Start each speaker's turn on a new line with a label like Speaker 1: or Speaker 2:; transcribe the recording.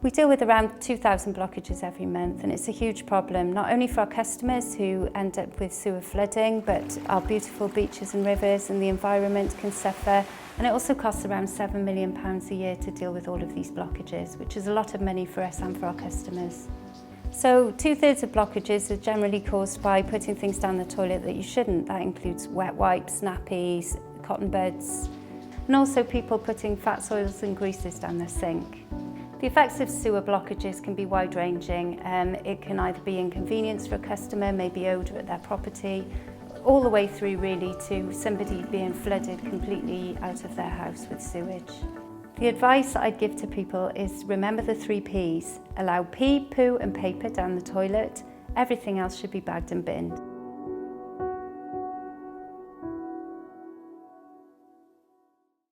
Speaker 1: We deal with around 2,000 blockages every month, and it's a huge problem, not only for our customers who end up with sewer flooding, but our beautiful beaches and rivers and the environment can suffer. And it also costs around £7 million a year to deal with all of these blockages, which is a lot of money for us and for our customers. So 2/3 of blockages are generally caused by putting things down the toilet that you shouldn't. That includes wet wipes, nappies, cotton buds, and also people putting fats, oils and greases down their sink. The effects of sewer blockages can be wide-ranging. It can either be inconvenience for a customer, maybe odour at their property, all the way through really to somebody being flooded completely out of their house with sewage. The advice I'd give to people is remember the 3 Ps. Allow pee, poo and paper down the toilet. Everything else should be bagged and binned.